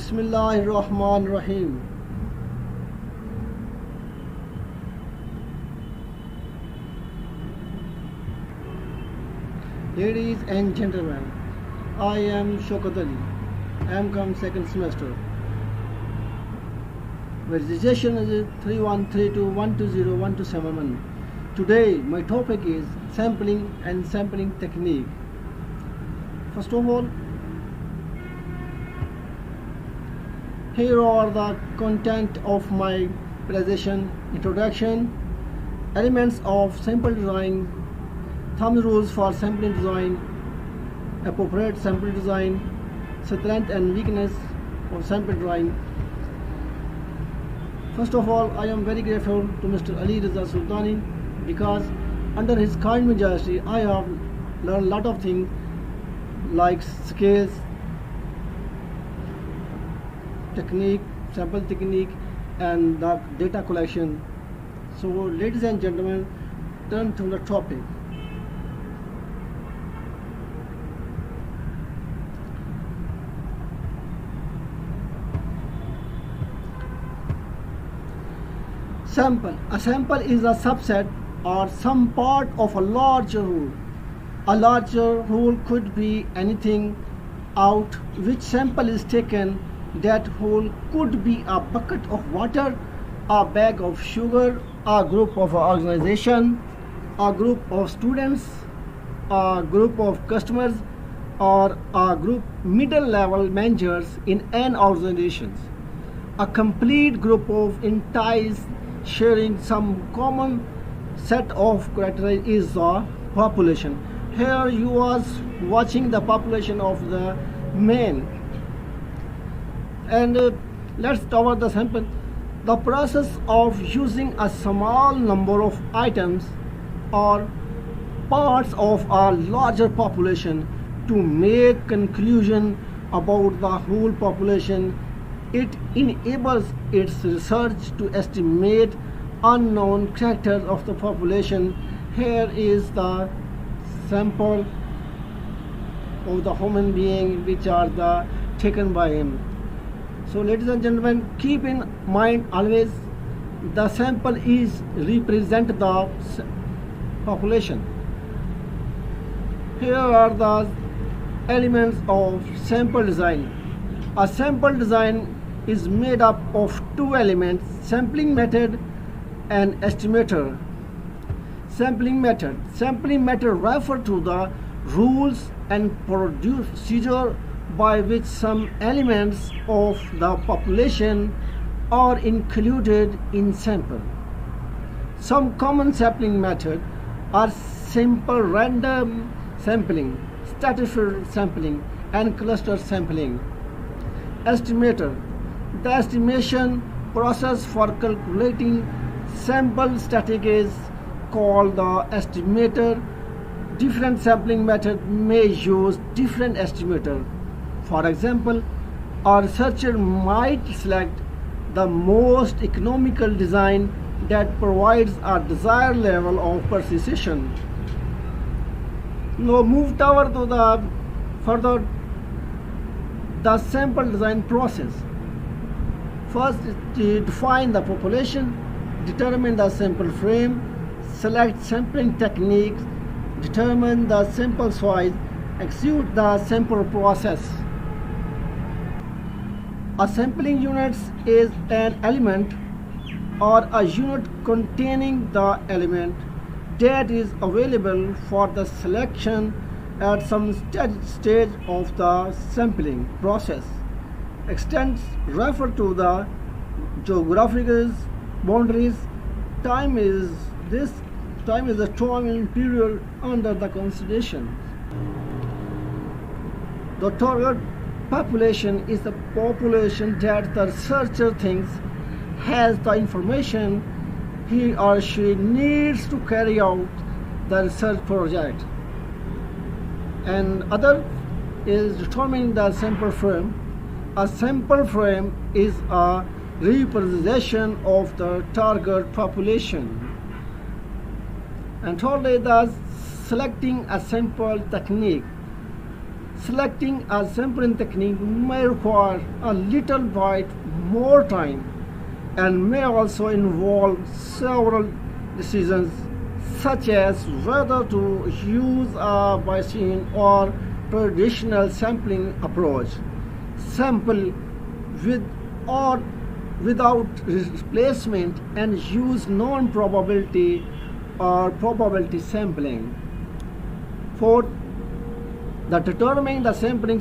Bismillahirrahmanirrahim. Ladies and gentlemen, I am Shaukat. I am come second semester. Registration is 3132120127. Today my topic is sampling and sampling technique. First of all, here are the content of my presentation: introduction, elements of sample design, thumb rules for sampling design, appropriate sample design, strength and weakness of sample design. First of all, I am very grateful to Mr. Ali Riza Sultani, because under his kind majesty I have learned a lot of things like scales, technique, sample technique, and the data collection. So ladies and gentlemen, turn to the topic. Sample. A sample is a subset or some part of a larger whole. A larger whole could be anything out which sample is taken. That whole could be a bucket of water, a bag of sugar, a group of organization, a group of students, a group of customers, or a group middle level managers in an organization. A complete group of entities sharing some common set of criteria is the population. Here you was watching the population of the man. And let's cover the sample. The process of using a small number of items or parts of a larger population to make conclusion about the whole population. It enables its research to estimate unknown characters of the population. Here is the sample of the human being which are taken by him. So ladies and gentlemen, keep in mind always the sample is represent the population. Here are the elements of sample design. A sample design is made up of two elements: sampling method and estimator. Sampling method. Sampling method refers to the rules and procedure by which some elements of the population are included in sample. Some common sampling methods are simple random sampling, stratified sampling, and cluster sampling. Estimator. The estimation process for calculating sample static is called the estimator. Different sampling methods may use different estimator. For example, a researcher might select the most economical design that provides a desired level of precision. Now move toward to the further the sample design process. First, define the population, determine the sample frame, select sampling techniques, determine the sample size, execute the sample process. A sampling unit is an element or a unit containing the element that is available for the selection at some stage of the sampling process. Extents refer to the geographical boundaries. Time is the time period under the consideration. The target population is the population that the researcher thinks has the information he or she needs to carry out the research project. And other is determining the sample frame. A sample frame is a representation of the target population. And thirdly, the selecting a sample technique. Selecting a sampling technique may require a little bit more time and may also involve several decisions such as whether to use a Bayesian or traditional sampling approach, sample with or without replacement, and use non-probability or probability sampling. Fourth, determining the sample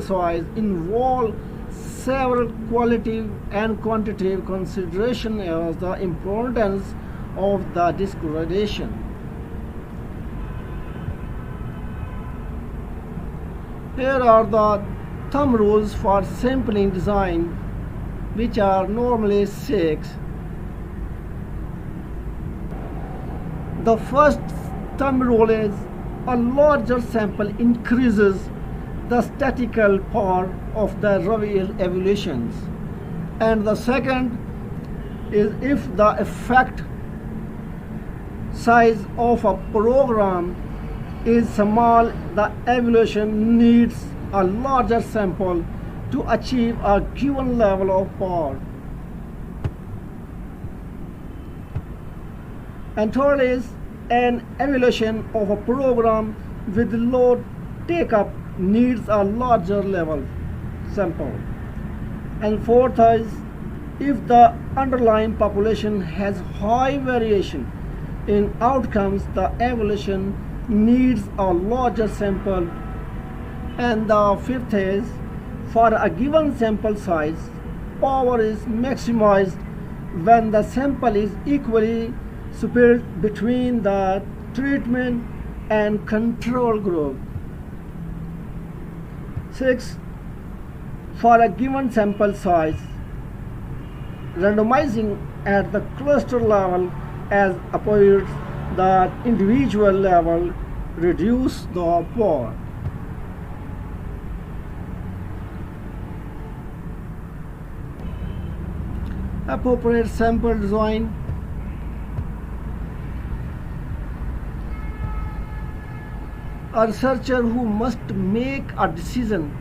size involve several qualitative and quantitative considerations as the importance of the discrimination. Here are the thumb rules for sampling design, which are normally 6. The first thumb rule is a larger sample increases the statistical power of the evaluations. And the second is if the effect size of a program is small, the evaluation needs a larger sample to achieve a given level of power. And third is an evaluation of a program with low take-up needs a larger level sample. And fourth is if the underlying population has high variation in outcomes, the evaluation needs a larger sample. And the fifth is for a given sample size, power is maximized when the sample is equally split between the treatment and control group. 6. For a given sample size, randomizing at the cluster level as opposed the individual level reduce the power. Appropriate sample design. A researcher who must make a decision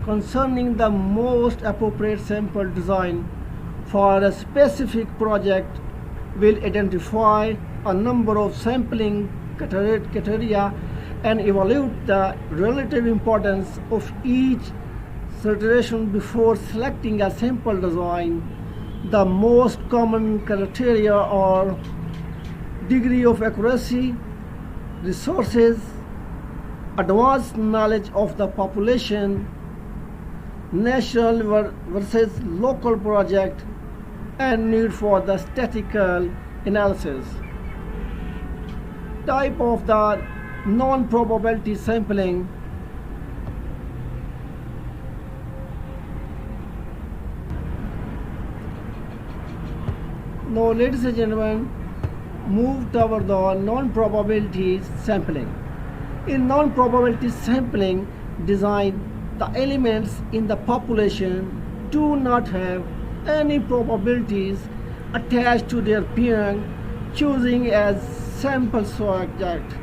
concerning the most appropriate sample design for a specific project will identify a number of sampling criteria and evaluate the relative importance of each situation before selecting a sample design. The most common criteria are degree of accuracy, resources, advanced knowledge of the population, national versus local project, and need for the statistical analysis. Type of the non-probability sampling. Now, ladies and gentlemen, move toward the non-probability sampling. In non-probability sampling design, the elements in the population do not have any probabilities attached to their being choosing as sample subject.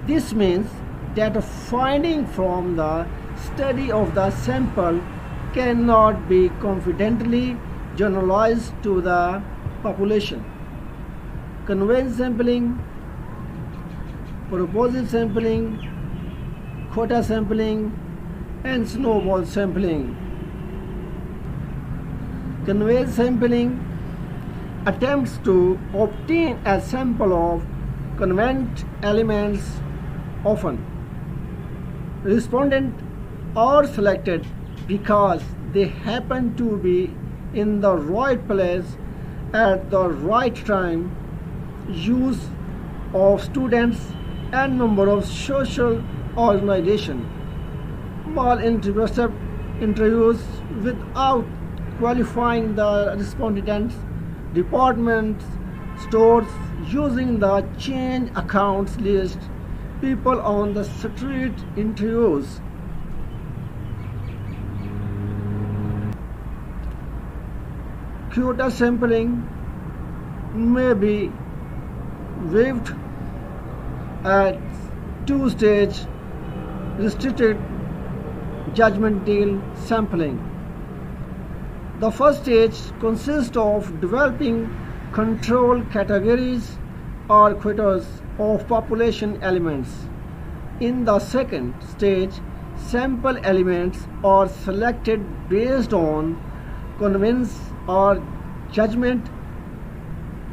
This means that a finding from the study of the sample cannot be confidently generalized to the population. Conveyance sampling, proposal sampling, quota sampling, and snowball sampling. Conveyance sampling attempts to obtain a sample of convenient elements. Often, respondents are selected because they happen to be in the right place at the right time. Use of students and number of social organizations. Small interviews without qualifying the respondents. Departments, stores using the change accounts list. People on the street interviews. Quota sampling may be waived at 2 stages restricted judgmental sampling. The first stage consists of developing control categories or quotas of population elements. In the second stage, sample elements are selected based on convenience or judgment.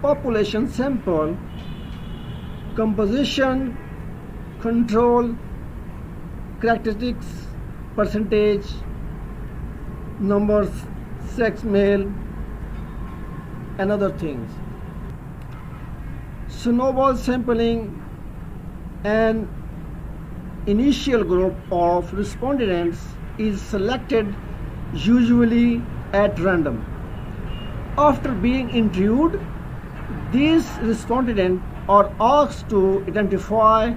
Population sample composition, control characteristics, percentage, numbers, sex, male, and other things. Snowball sampling, an initial group of respondents is selected, usually at random. After being interviewed, these respondents are asked to identify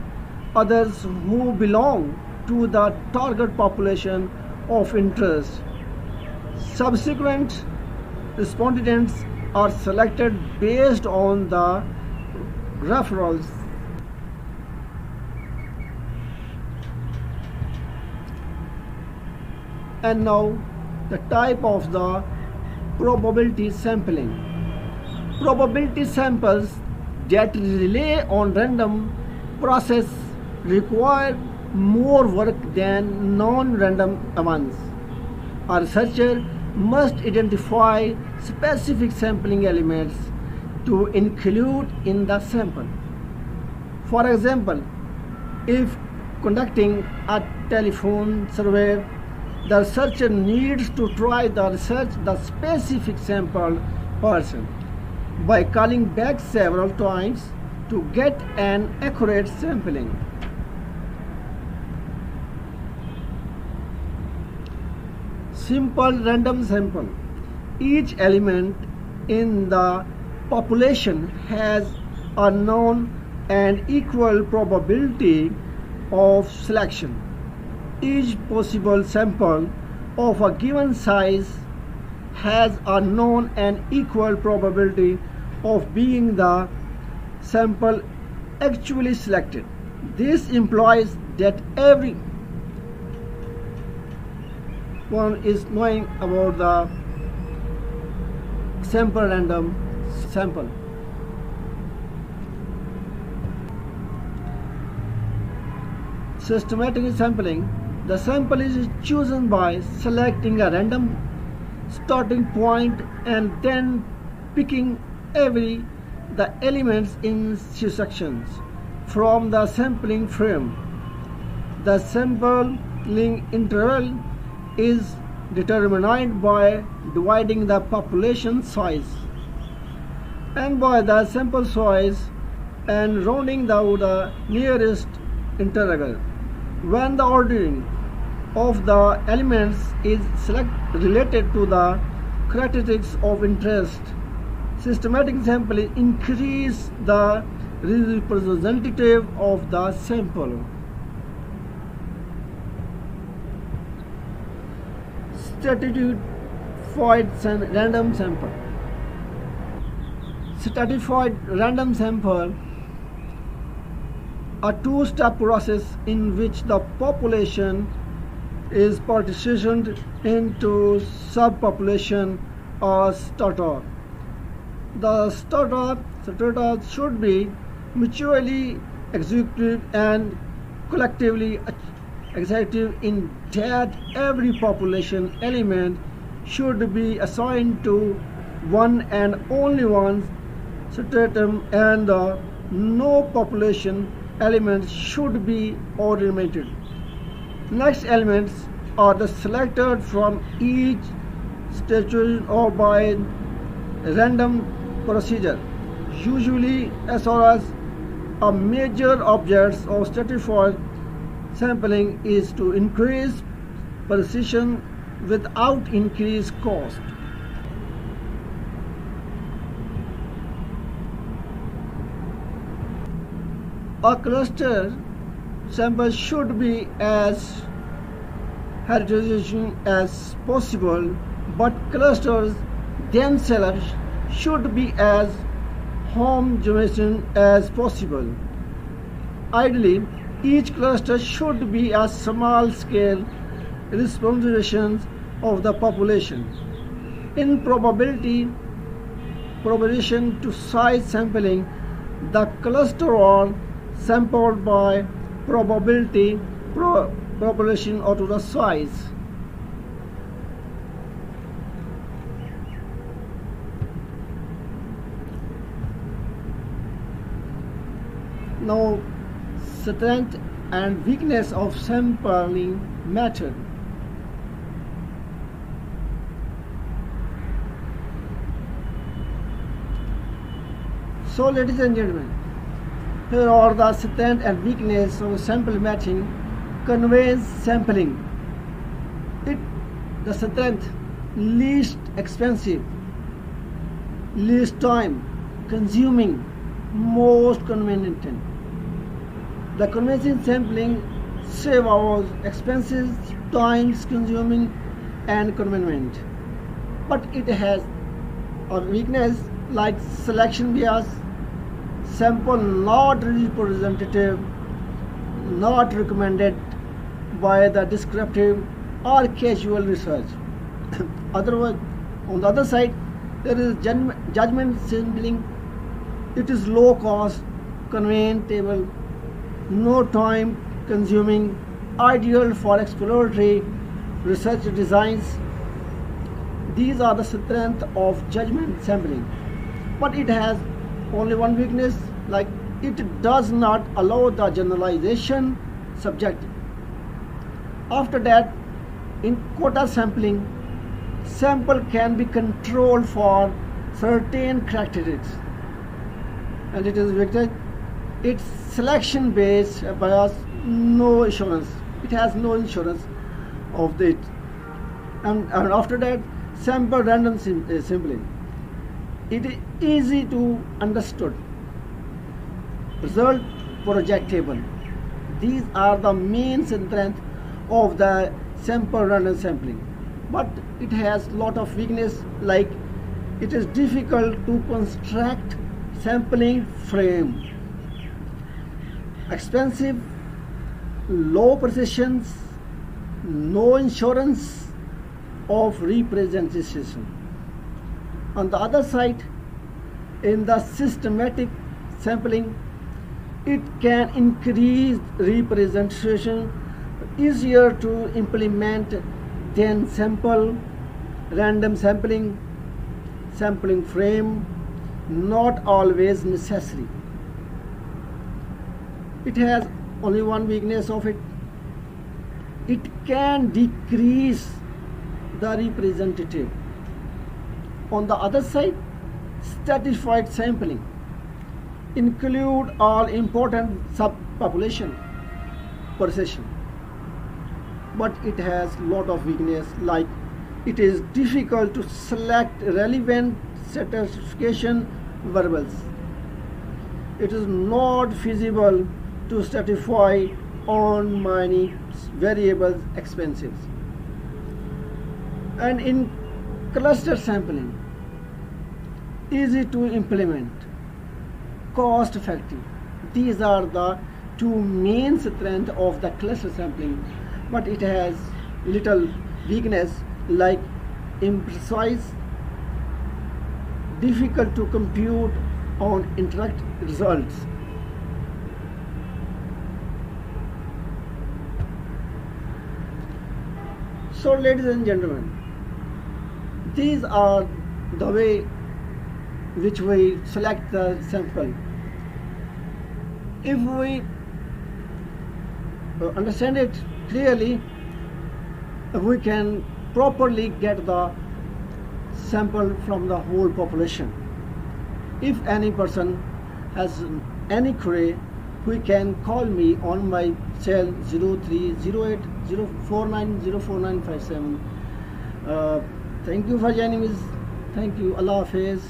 others who belong to the target population of interest. Subsequent respondents are selected based on the referrals. And now the type of the probability sampling. Probability samples that rely on random process require more work than non-random ones. A researcher must identify specific sampling elements to include in the sample. For example, if conducting a telephone survey, the researcher needs to try the research the specific sample person by calling back several times to get an accurate sampling. Simple random sample. Each element in the population has a known and equal probability of selection. Each possible sample of a given size has a known and equal probability of being the sample actually selected. This implies that every one is knowing about the sample random sample. Systematic sampling. The sample is chosen by selecting a random starting point and then picking the elements in sections from the sampling frame. The sampling interval is determined by dividing the population size and by the sample size and rounding down the nearest integral. When the ordering of the elements is related to the characteristics of interest, systematic sampling increases the representative of the sample. Stratified random sample. Stratified random sample, a two-step process in which the population is partitioned into subpopulation or strata. The strata should be mutually exclusive and collectively exclusive in that every population element should be assigned to one and only one stratum, and no population elements should be ornamented. Next elements are selected from each stratum or by random procedure. Usually as far as a major objects of stratified sampling is to increase precision without increased cost. A cluster sample should be as heterogeneous as possible, but clusters themselves should be as homogeneous as possible. Ideally, Each cluster should be a small scale representation of the population. In proportion to size sampling, the cluster are sampled by probability proportion or to the size. Now, strength and weakness of sampling method. So, ladies and gentlemen, here are the strength and weakness of sample matching conveys sampling. The strength, least expensive, least time consuming, most convenient. The conventional sampling save hours, expenses, times consuming, and convenient. But it has a weakness like selection bias, sample not representative, not recommended by the descriptive or casual research. Otherwise, on the other side, there is judgment sampling. It is low cost, convenient, no time consuming, ideal for exploratory research designs. These are the strength of judgment sampling. But it has only one weakness, like it does not allow the generalization subjective. After that, in quota sampling, sample can be controlled for certain characteristics, and it is weakness. It's selection based bias, no insurance. It has no insurance of it. And after that, sample random sampling. It is easy to understood. Result projectable. These are the main strength of the sample random sampling. But it has lot of weakness, like it is difficult to construct sampling frame. Expensive, low precision, no insurance of representation. On the other side, in the systematic sampling, it can increase representation, easier to implement than sample random sampling. Sampling frame, not always necessary. It has only one weakness of it. It can decrease the representative. On the other side, stratified sampling include all important subpopulation per session, but it has lot of weakness, like it is difficult to select relevant stratification variables. It is not feasible to stratify on many variables, expenses. And in cluster sampling, easy to implement, cost effective. These are the two main strengths of the cluster sampling, but it has little weakness, like imprecise, difficult to compute on interact results. So, ladies and gentlemen, these are the way which we select the sample. If we understand it clearly, we can properly get the sample from the whole population. If any person has any query, he can call me on my cell 0308 049 04957. Thank you for joining me. Thank you. Allah Hafiz.